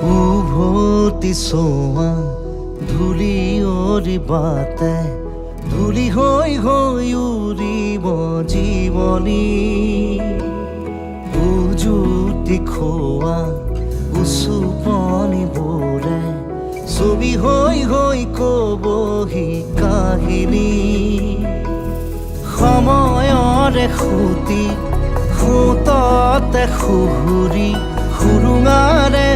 উভতি চোৱা ধূলি অৰিবাতে ধূলি হৈ হৈ উৰিব জীৱনী উজুতি খোৱা উচুপনিবোৰে ছবি হৈ হৈ কবহি কাহিনী সময়ৰে সুতি সুততে সুহুৰি সুৰুঙাৰে